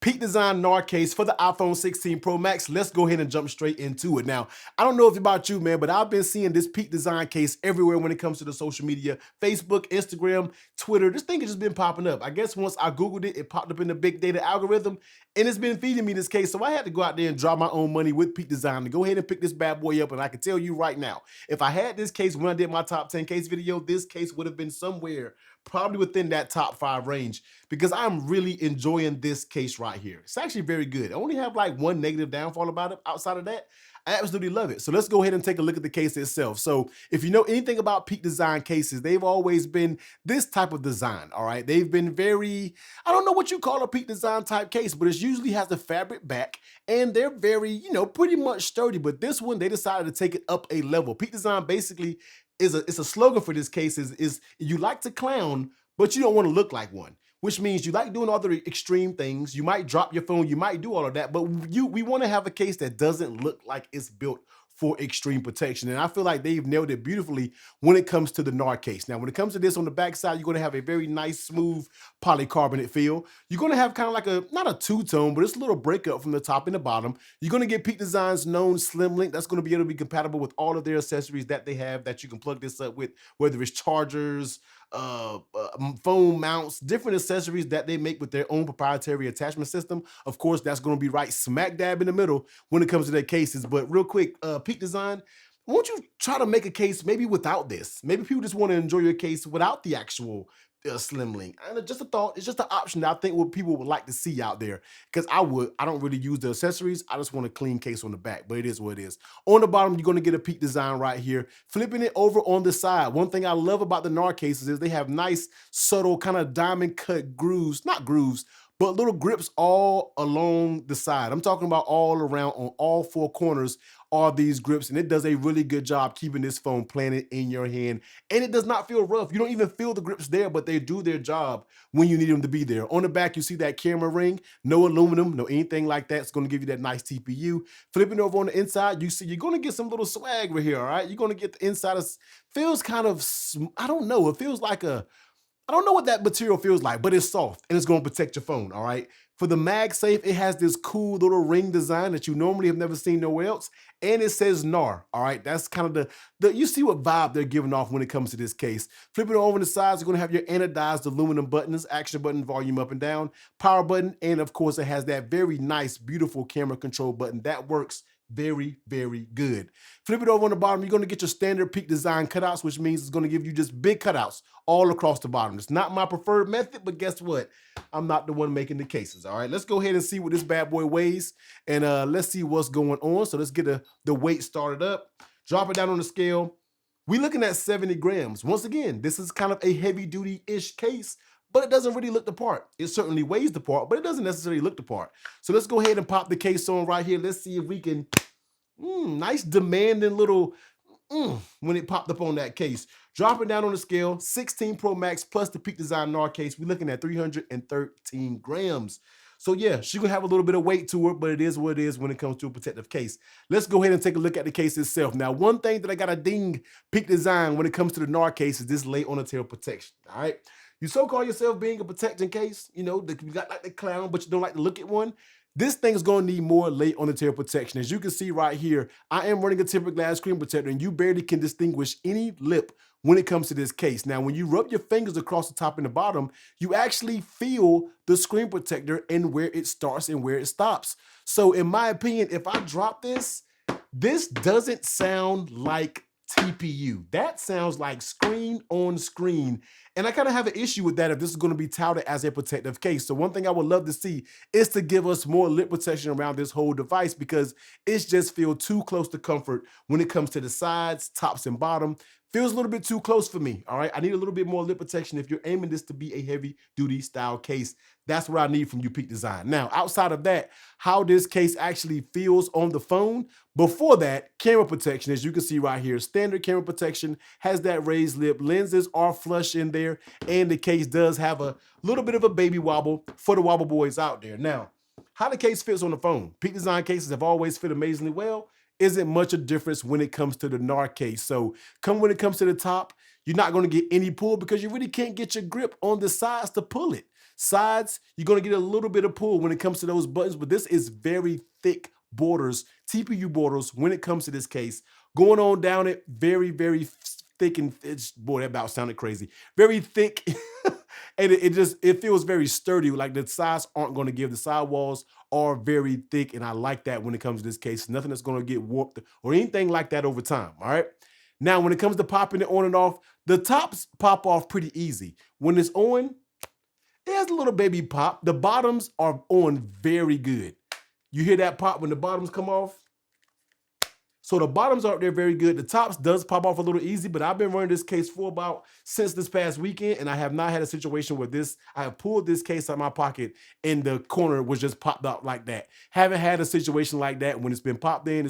Peak Design NAR case for the iPhone 16 Pro Max. Let's go ahead and jump straight into it. Now, I don't know if it's about you, man, but I've been seeing this Peak Design case everywhere when it comes to the social media, Facebook, Instagram, Twitter. This thing has just been popping up. I guess once I Googled it, it popped up in the big data algorithm, and it's been feeding me this case. So I had to go out there and drop my own money with Peak Design to go ahead and pick this bad boy up. And I can tell you right now, if I had this case when I did my top 10 case video, this case would have been somewhere probably within that top 5 range, because I'm really enjoying this case right here. It's actually very good. I only have like one negative downfall about it. Outside of that, I absolutely love it. So let's go ahead and take a look at the case itself. So if you know anything about Peak Design cases, they've always been this type of design, all right? They've been very, I don't know what you call a Peak Design type case, but it usually has the fabric back, and they're very, pretty much sturdy. But this one, they decided to take it up a level. Peak Design basically it's a slogan for this case is you like to clown, but you don't want to look like one, which means you like doing all the extreme things. You might drop your phone, you might do all of that, but we want to have a case that doesn't look like it's built for extreme protection. And I feel like they've nailed it beautifully when it comes to the NAR case. Now, when it comes to this on the backside, you're going to have a very nice, smooth polycarbonate feel. You're going to have kind of like not a two-tone, but it's a little breakup from the top and the bottom. You're going to get Peak Design's known slim link. That's going to be able to be compatible with all of their accessories that they have that you can plug this up with, whether it's chargers, phone mounts, different accessories that they make with their own proprietary attachment system. Of course, that's going to be right smack dab in the middle when it comes to their cases. But real quick, Peak Design, won't you try to make a case maybe without this? Maybe people just want to enjoy your case without the actual slim link. And just a thought, it's just an option that I think what people would like to see out there, because I don't really use the accessories. I just want a clean case on the back, but it is what it is. On the bottom, you're going to get a Peak Design right here. Flipping it over on the side, one thing I love about the NAR cases is they have nice, subtle, kind of diamond cut grooves, not grooves, but little grips all along the side. I'm talking about all around on all 4 corners are these grips, and it does a really good job keeping this phone planted in your hand, and it does not feel rough. You don't even feel the grips there, but they do their job when you need them to be there. On the back, you see that camera ring, no aluminum, no anything like that. It's going to give you that nice TPU. Flipping over on the inside, you see you're going to get some little swag right here, all right? You're going to get the inside of, feels kind of, I don't know, it feels like I don't know what that material feels like, but it's soft and it's going to protect your phone, all right? For the MagSafe, it has this cool little ring design that you normally have never seen nowhere else, and it says NAR, all right? That's kind of you see what vibe they're giving off when it comes to this case. Flipping it over the sides, you're going to have your anodized aluminum buttons, action button, volume up and down, power button, and of course, it has that very nice, beautiful camera control button that works very, very good. Flip it over on the bottom, you're going to get your standard Peak Design cutouts, which means it's going to give you just big cutouts all across the bottom. It's not my preferred method, but guess what? I'm not the one making the cases, all right? Let's go ahead and see what this bad boy weighs, and let's see what's going on. So let's get the weight started up. Drop it down on the scale. We're looking at 70 grams. Once again, this is kind of a heavy-duty-ish case, but it doesn't really look the part. It certainly weighs the part, but it doesn't necessarily look the part. So let's go ahead and pop the case on right here. Let's see if we can, nice demanding little, when it popped up on that case. Dropping down on the scale, 16 Pro Max plus the Peak Design NAR case, we're looking at 313 grams. So yeah, she's gonna have a little bit of weight to her, but it is what it is when it comes to a protective case. Let's go ahead and take a look at the case itself. Now, one thing that I gotta ding Peak Design when it comes to the NAR case is this late on the tail protection, all right? You so-call yourself being a protecting case, you got like the clown, but you don't like to look at one. This thing is going to need more late on the tail protection. As you can see right here, I am running a tempered glass screen protector, and you barely can distinguish any lip when it comes to this case. Now, when you rub your fingers across the top and the bottom, you actually feel the screen protector and where it starts and where it stops. So in my opinion, if I drop this, this doesn't sound like TPU. That sounds like screen on screen. And I kind of have an issue with that if this is going to be touted as a protective case. So one thing I would love to see is to give us more lip protection around this whole device, because it's just feel too close to comfort when it comes to the sides, tops, and bottom. Feels a little bit too close for me, all right? I need a little bit more lip protection if you're aiming this to be a heavy-duty style case. That's what I need from you, Peak Design. Now, outside of that, how this case actually feels on the phone, before that, camera protection, as you can see right here, standard camera protection, has that raised lip, lenses are flush in there, and the case does have a little bit of a baby wobble for the wobble boys out there. Now, how the case fits on the phone. Peak Design cases have always fit amazingly well. Isn't much a difference when it comes to the NAR case. So when it comes to the top, you're not going to get any pull because you really can't get your grip on the sides to pull it. Sides, you're gonna get a little bit of pull when it comes to those buttons, but this is very thick borders, TPU borders when it comes to this case. Going on down it, very, very thick and it's, boy, that about sounded crazy. Very thick. And it feels very sturdy. Like the sides aren't going to give. The sidewalls are very thick, and I like that when it comes to this case. Nothing that's going to get warped or anything like that over time. All right. Now, when it comes to popping it on and off, the tops pop off pretty easy. When it's on, there's a little baby pop. The bottoms are on very good. You hear that pop when the bottoms come off? So the bottoms are up there very good. The tops does pop off a little easy, but I've been running this case for about since this past weekend, and I have not had a situation where I have pulled this case out of my pocket and the corner was just popped out like that. Haven't had a situation like that. When it's been popped in, and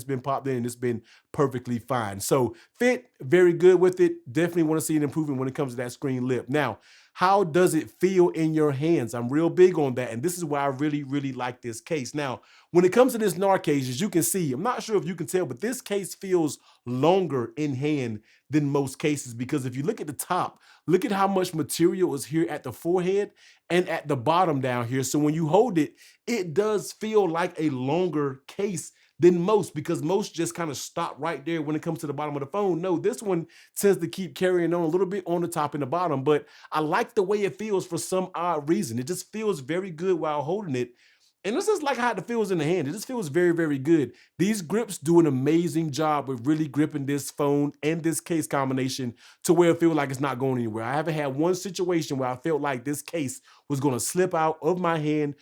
it's been perfectly fine. So fit, very good with it. Definitely want to see an improvement when it comes to that screen lip. Now, how does it feel in your hands? I'm real big on that, and this is why I really, really like this case. Now, when it comes to this GNAR case, as you can see, I'm not sure if you can tell, but this case feels longer in hand than most cases, because if you look at the top, look at how much material is here at the forehead and at the bottom down here. So when you hold it, it does feel like a longer case than most, because most just kind of stop right there when it comes to the bottom of the phone. No, this one tends to keep carrying on a little bit on the top and the bottom, but I like the way it feels for some odd reason. It just feels very good while holding it. And this is like how it feels in the hand. It just feels very, very good. These grips do an amazing job with really gripping this phone and this case combination to where it feels like it's not going anywhere. I haven't had one situation where I felt like this case was going to slip out of my hand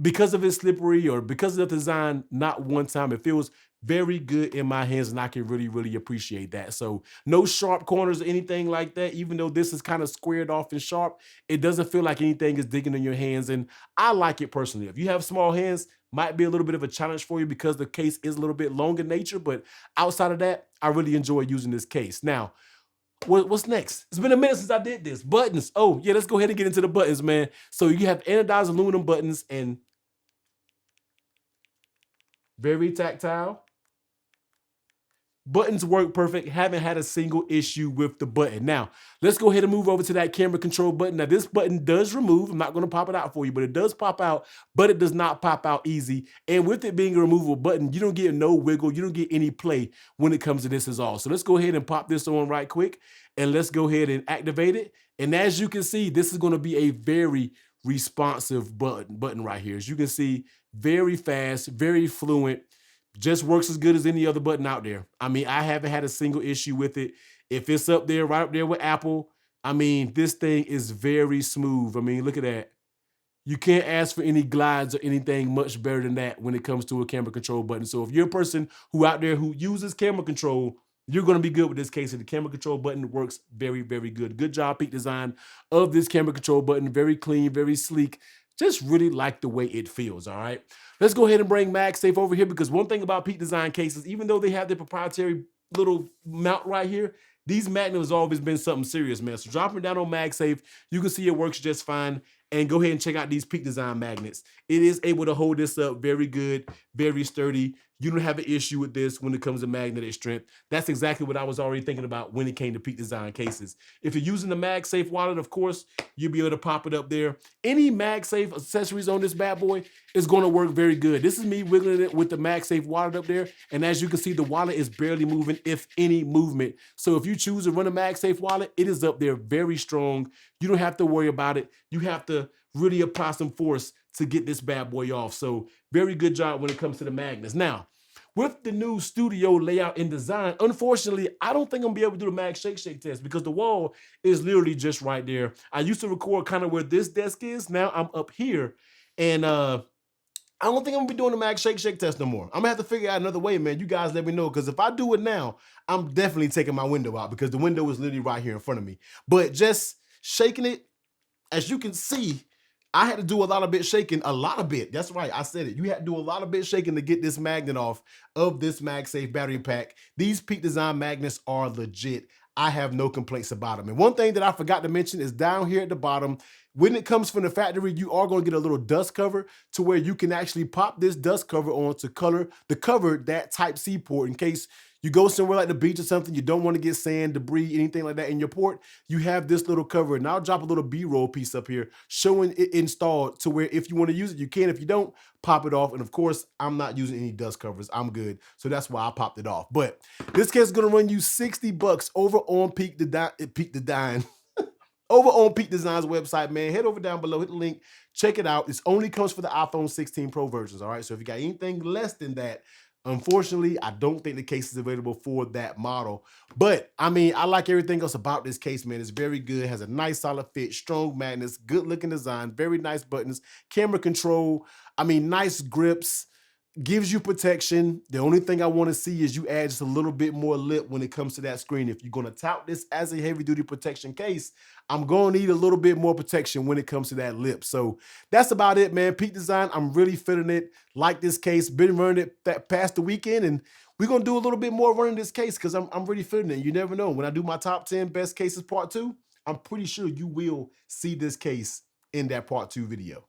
because of its slippery or because of the design. Not one time. It feels very good in my hands, and I can really, really appreciate that. So no sharp corners or anything like that. Even though this is kind of squared off and sharp, it doesn't feel like anything is digging in your hands, and I like it personally. If you have small hands, might be a little bit of a challenge for you because the case is a little bit long in nature, but outside of that, I really enjoy using this case. Now, what's next? It's been a minute since I did this. Buttons. Oh, yeah, let's go ahead and get into the buttons, man. So you have anodized aluminum buttons and very tactile. Buttons work perfect. Haven't had a single issue with the button. Now, let's go ahead and move over to that camera control button. Now, this button does remove. I'm not going to pop it out for you, but it does pop out, but it does not pop out easy. And with it being a removable button, you don't get no wiggle. You don't get any play when it comes to this as all. So let's go ahead and pop this on right quick, and let's go ahead and activate it. And as you can see, this is going to be a very responsive button right here. As you can see, very fast, very fluent. Just works as good as any other button out there. I mean, I haven't had a single issue with it. If it's up there, right up there with Apple, I mean, this thing is very smooth. I mean, look at that. You can't ask for any glides or anything much better than that when it comes to a camera control button. So if you're a person who out there who uses camera control, you're going to be good with this case. And the camera control button works very, very good. Good job, Peak Design, of this camera control button. Very clean, very sleek. Just really like the way it feels, all right? Let's go ahead and bring MagSafe over here, because one thing about Peak Design cases, even though they have their proprietary little mount right here, these magnets has always been something serious, man. So dropping down on MagSafe, you can see it works just fine. And go ahead and check out these Peak Design magnets. It is able to hold this up very good, very sturdy. You don't have an issue with this when it comes to magnetic strength. That's exactly what I was already thinking about when it came to Peak Design cases. If you're using the MagSafe wallet, of course, you'll be able to pop it up there. Any MagSafe accessories on this bad boy is going to work very good. This is me wiggling it with the MagSafe wallet up there. And as you can see, the wallet is barely moving, if any movement. So if you choose to run a MagSafe wallet, it is up there very strong. You don't have to worry about it. You have to really apply some force to get this bad boy off. So very good job when it comes to the magnets. Now, with the new studio layout and design, unfortunately, I don't think I'm gonna be able to do the Mag Shake test, because the wall is literally just right there. I used to record kind of where this desk is. Now I'm up here, and I don't think I'm gonna be doing the Mag Shake test no more. I'm gonna have to figure out another way, man. You guys let me know, because if I do it now, I'm definitely taking my window out, because the window is literally right here in front of me. But just shaking it, as you can see, I had to do a lot of bit shaking, That's right, I said it. You had to do a lot of bit shaking to get this magnet off of this MagSafe battery pack. These Peak Design magnets are legit. I have no complaints about them. And one thing that I forgot to mention is down here at the bottom, When it comes from the factory, you are going to get a little dust cover to where you can actually pop this dust cover on to color the cover that Type-C port in case you go somewhere like the beach or something, you don't want to get sand, debris, anything like that in your port, you have this little cover. And I'll drop a little B-roll piece up here showing it installed to where if you want to use it, you can. If you don't, pop it off. And of course, I'm not using any dust covers. I'm good. So that's why I popped it off. But this case is going to run you 60 bucks over on Peak the Dine. Over on Peak Design's website, man. Head over down below, hit the link, check it out. This only comes for the iPhone 16 Pro versions, all right? So if you got anything less than that, unfortunately, I don't think the case is available for that model. But, I mean, I like everything else about this case, man. It's very good, has a nice solid fit, strong magnets, good-looking design, very nice buttons, camera control, I mean, nice grips, gives you protection. The only thing I want to see is you add just a little bit more lip when it comes to that screen. If you're going to tout this as a heavy duty protection case, I'm going to need a little bit more protection when it comes to that lip. So that's about it, man. Peak Design, I'm really feeling it. Like this case, been running it that past the weekend, and we're going to do a little bit more running this case because I'm really feeling it. You never know. When I do my top 10 best cases part 2, I'm pretty sure you will see this case in that part 2 video.